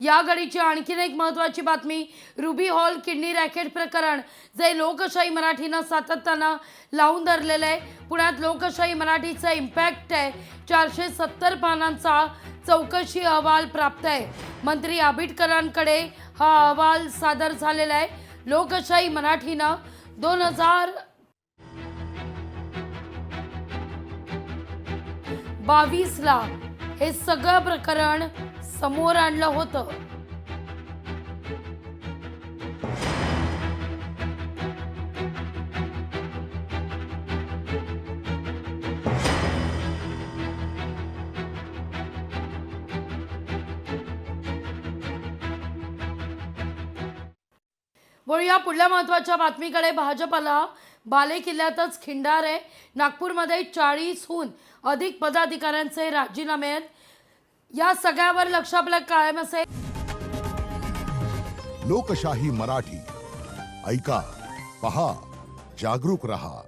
या घडीची आणखीन एक महत्त्वाची बातमी, रुबी हॉल किडनी रॅकेट प्रकरण जे लोकशाही मराठीनं सातत्यानं लावून धरलेलं आहे। पुण्यात लोकशाही मराठीचा इम्पॅक्ट आहे। 470 पानांचा चौकशी अहवाल प्राप्त आहे। मंत्री आबिटकरांकडे हा अहवाल सादर झालेला आहे। लोकशाही मराठीनं 2022ला हे सगळं प्रकरण समोर आणलं होतं। वळूया पुढल्या महत्त्वाच्या बातमीकडे। भाजपला बालेकिल्ल्यातच खिंडार आहे। नागपूरमध्ये 40हून अधिक पदाधिकाऱ्यांचे राजीनामे आहेत। या सगळ्यावर लक्ष आपलं कायम असेल। लोकशाही मराठी ऐका, पहा, जागरूक रहा।